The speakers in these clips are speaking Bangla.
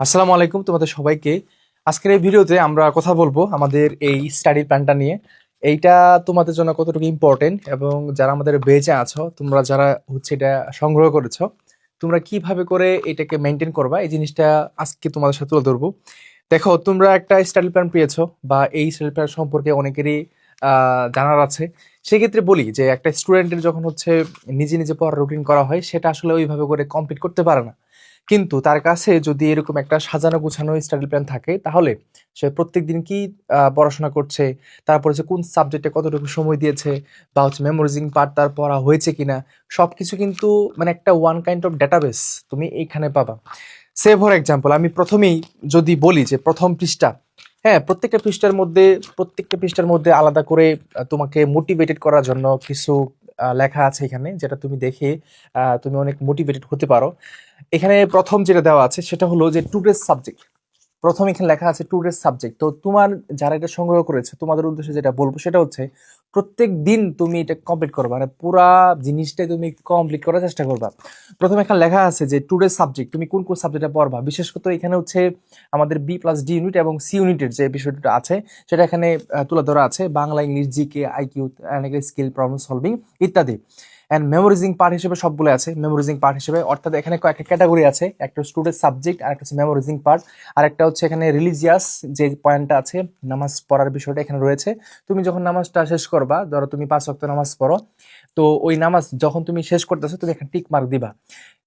আসসালামু আলাইকুম তোমাদের সবাইকে। আজকের এই ভিডিওতে আমরা কথা বলবো আমাদের এই স্টাডি প্ল্যানটা নিয়ে। এইটা তোমাদের জন্য কতটুকু ইম্পর্টেন্ট এবং যারা আমাদের বেঁচে আছো, তোমরা যারা হচ্ছে এটা সংগ্রহ করেছো, তোমরা কিভাবে করে এটাকে মেনটেন করবা এই জিনিসটা আজকে তোমাদের সাথে তুলে ধরবো। দেখো, তোমরা একটা স্টাডি প্ল্যান পেয়েছো বা এই স্টাডি প্ল্যান সম্পর্কে অনেকেরই জানার আছে। সেক্ষেত্রে বলি যে একটা স্টুডেন্টের যখন হচ্ছে নিজে নিজে পড়ার রুটিন করা হয়, সেটা আসলে ওইভাবে করে কমপ্লিট করতে পারে না। কিন্তু তার কাছে যদি এরকম একটা সাজানো গোছানো স্টাডি প্ল্যান থাকে, তাহলে সে প্রত্যেকদিন কি পড়াশোনা করছে, তারপর হচ্ছে কোন সাবজেক্টে কতটুকু সময় দিয়েছে, বা হচ্ছে মেমোরাইজিং পার্ট তার পড়া হয়েছে কিনা, সবকিছু কিন্তু মানে একটা ওয়ান কাইন্ড অফ ডেটাবেস তুমি এইখানে পাবা। সে ফর এক্সাম্পল, আমি প্রথমেই যদি বলি যে প্রথম পৃষ্ঠা, হ্যাঁ, প্রত্যেকটা পৃষ্ঠার মধ্যে আলাদা করে তোমাকে মোটিভেটেড করার জন্য কিছু লেখা আছে এখানে, যেটা তুমি দেখে তুমি অনেক মোটিভেটেড হতে পারো। এখানে প্রথম যেটা দেওয়া আছে সেটা হলো যে টুডেজ সাবজেক্ট। প্রথম এখানে লেখা আছে টুডেজ সাবজেক্ট। তো তোমার যারা এটা সংগ্রহ করেছে, তোমাদের উদ্দেশ্যে যেটা বলবো সেটা হচ্ছে প্রত্যেক দিন তুমি এটা কমপ্লিট করবা, মানে পুরা জিনিসটাই তুমি কমপ্লিট করার চেষ্টা করবা। প্রথমে এখানে লেখা আছে যে টুডেজ সাবজেক্ট, তুমি কোন কোন সাবজেক্টে পড়বা। বিশেষ করে এখানে হচ্ছে আমাদের B+D ইউনিট এবং সি ইউনিটের যে বিষয়টা আছে সেটা এখানে তুলে ধরা আছে। Bangla, English, GK, IQ, skill, problem solving ইত্যাদি। অ্যান্ড মেমোরাইজিং পার্ট হিসেবে সবগুলো আছে। মেমোরাইজিং পার্ট হিসেবে অর্থাৎ এখানে কয়েকটা ক্যাটাগরি আছে, একটা স্টুডেন্ট সাবজেক্ট, আর একটা হচ্ছে মেমোরাইজিং পার্ট, আর একটা হচ্ছে এখানে রিলিজিয়াস যে পয়েন্টটা আছে, নামাজ পড়ার বিষয়টা এখানে রয়েছে। তুমি যখন নামাজটা শেষ করবা, ধরো তুমি 5 ওয়াক্ত নামাজ পড়ো, তো ওই নামাজ যখন তুমি শেষ করতেছো তুমি এখানে টিক মার্ক দিবা।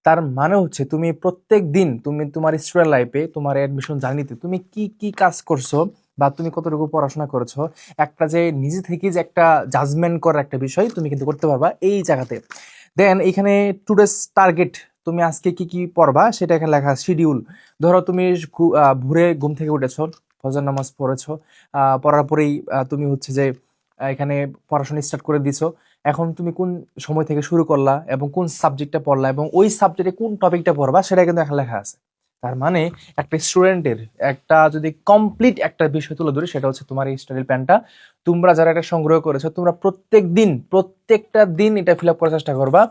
তার মানে হচ্ছে তুমি প্রত্যেক দিন তুমি তোমার স্টুডেন্ট লাইফে, তোমার অ্যাডমিশন জার্নিতে তুমি কি কি কাজ করছো বা তুমি কতটুকু পড়াশোনা করেছো, একটা যে নিজে থেকে যে একটা জাজমেন্ট করার একটা বিষয় তুমি কিন্তু করতে পারবা এই জায়গাতে। দেন এখানে টুডেস টার্গেট, তুমি আজকে কি কি পড়বা সেটা এখানে লেখা। শিডিউল, ধরো তুমি ভোরে ঘুম থেকে উঠেছো, ফজর নামাজ পড়েছো, পড়ার পরেই তুমি হচ্ছে যে এখানে পড়াশোনা স্টার্ট করে দিছো। এখন তুমি কোন সময় থেকে শুরু করলা এবং কোন সাবজেক্টটা পড়লা এবং ওই সাবজেক্টে কোন টপিকটা পড়বা সেটা কিন্তু এখানে লেখা আছে। তার মানে একটা স্টুডেন্টের একটা যদি কমপ্লিট একটা বিষয় তুলে ধরি, সেটা হচ্ছে তোমার এই স্টাডি প্ল্যানটা। তোমরা যারা এটা সংগ্রহ করেছো, তোমরা প্রত্যেক দিন প্রত্যেকটা দিন এটা ফিল আপ করার চেষ্টা করবা।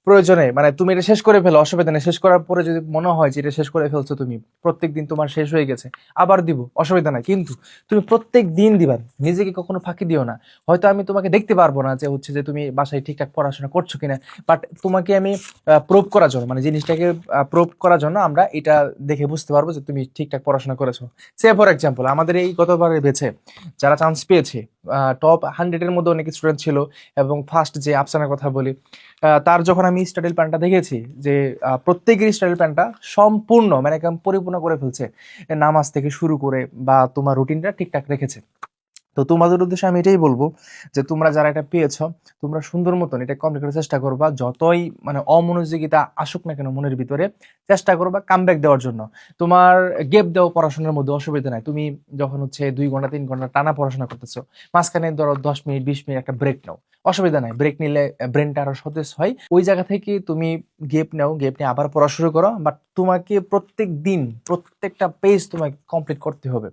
প্রয়োজনে মানে তুমি এটা শেষ করে ফেলো, অসুবিধা নেই। শেষ করার পরে যদি মনে হয় যে এটা শেষ করে ফেলছো তুমি, প্রত্যেক দিন তোমার শেষ হয়ে গেছে, আবার দিব, অসুবিধা নাই। কিন্তু তুমি প্রত্যেক দিন দিবা, নিজেকে কখনো ফাঁকি দিও না। হয়তো আমি তোমাকে দেখতে পারবো না যে হচ্ছে যে তুমি বাসায় ঠিকঠাক পড়াশোনা করছো কিনা, বাট তোমাকে আমি প্রুভ করার জন্য, মানে জিনিসটাকে প্রুভ করার জন্য আমরা এটা দেখে বুঝতে পারবো যে তুমি ঠিকঠাক পড়াশোনা করেছো। সে ফর এক্সাম্পল, আমাদের এই গতবারের বেছে যারা চান্স পেয়েছে, টপ 100-এর মধ্যে অনেক স্টুডেন্ট ছিল। এবং ফার্স্ট যে আফসানার কথা বলি, তার যখন আমি স্টাডি প্ল্যানটা দেখেছি যে প্রত্যেকের স্টাডি প্ল্যানটা সম্পূর্ণ মানে একদম পরিপূর্ণ করে ফেলছে, নামাজ থেকে শুরু করে বা তোমার রুটিনটা ঠিকঠাক রেখেছে। তো তোমাদের উদ্দেশ্যে আমি এটাই বলবো যে তোমরা যারা এটা পেয়েছো, তোমরা সুন্দর মতন এটা কমপ্লিট করার চেষ্টা করবা। যতই মানে অমনোযোগিতা আসুক না কেন মনের ভিতরে, চেষ্টা করবা কামব্যাক দেওয়ার জন্য। তোমার গেপ দেওয়া পড়াশোনার মধ্যে অসুবিধা নাই। তুমি যখন হচ্ছে 2 ঘন্টা 3 ঘন্টা টানা পড়াশোনা করতেছো, মাঝখানে ধরো 10 মিনিট 20 মিনিট একটা ব্রেক নাও, অসুবিধা নাই। ব্রেক নিলে ব্রেনটা আরো সতেজ হয়। ওই জায়গা থেকে তুমি গেপ নাও, গেপ নিয়ে আবার পড়া শুরু করো। বাট তোমাকে প্রত্যেক দিন প্রত্যেকটা পেজ তোমাকে কমপ্লিট করতে হবে।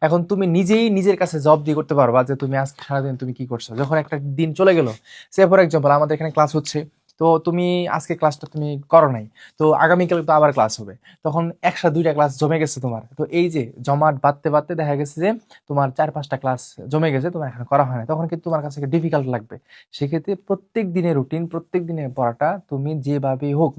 এখন তুমি নিজেই নিজের কাছে জব দিয়ে করতে পারবা যে তুমি আজকে সারাদিন তুমি কি করছো। যখন একটা দিন চলে গেল, সে ফর এক্সাম্পল আমাদের এখানে ক্লাস হচ্ছে, তো তুমি আজকে ক্লাসটা তুমি করো নাই, তো আগামীকাল তো আবার ক্লাস হবে, তখন 1টা 2টা ক্লাস জমে গেছে তোমার। তো এই যে জমাট বাঁধতে বাঁধতে দেখা গেছে যে তোমার 4-5টা ক্লাস জমে গেছে, তোমার এখন করা হয় না, তখন কিন্তু তোমার কাছে ডিফিকাল্ট লাগবে। সেক্ষেত্রে প্রত্যেক দিনের রুটিন, প্রত্যেক দিনের পড়াটা তুমি যেভাবে হোক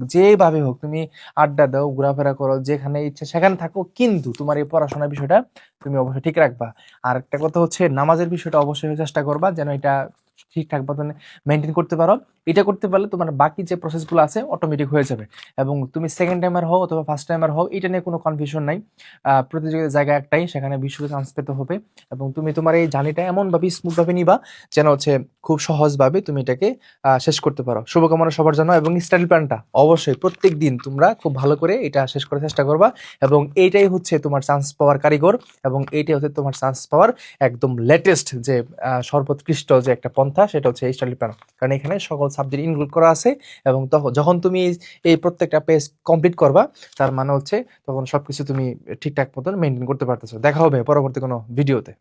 তুমি আড্ডা দাও, ঘোরাফেরা করো, যেখানে ইচ্ছা সেখানে থাকো, কিন্তু তোমার এই পড়াশোনার বিষয়টা তুমি অবশ্যই ঠিক রাখবা। আর একটা কথা হচ্ছে নামাজের বিষয়টা অবশ্যই চেষ্টা করবা যেন এটা ঠিকঠাক মতন মেনটেন করতে পারো। এটা করতে পারলে তোমার বাকি যে প্রসেসগুলো আছে অটোমেটিক হয়ে যাবে। এবং তুমি সেকেন্ড টাইমার হও অথবা ফার্স্ট টাইমার হও, এটা নিয়ে কোনো কনফিউশন নাই। প্রতিযোগিতার জায়গা একটাই, সেখানে বিশ্বকে চান্স পেতে হবে। এবং তুমি তোমার এই জার্নিটা এমনভাবে স্মুথভাবে নিবা যেন হচ্ছে খুব সহজভাবে তুমি এটাকে শেষ করতে পারো। শুভকামনা সবার জন্য। এবং স্টাডি প্ল্যানটা অবশ্যই প্রত্যেক দিন তোমরা খুব ভালো করে এটা শেষ করার চেষ্টা করবা। এবং এইটাই হচ্ছে তোমার চান্স পাওয়ার কারিগর, এবং এইটাই হচ্ছে তোমার চান্স পাওয়ার একদম লেটেস্ট যে সর্বোৎকৃষ্ট যে একটা পন্থা, সেটা হচ্ছে এই স্টাডি প্ল্যান। কারণ এখানে সকল সাবজেক্ট ইনক্লুড করা আছে। এবং তখন যখন তুমি এই প্রত্যেকটা পেজ কমপ্লিট করবা, তার মানে হচ্ছে তখন সবকিছু তুমি ঠিকঠাক মতন মেনটেন করতে পারতেছো। দেখা হবে পরবর্তী কোনো ভিডিওতে।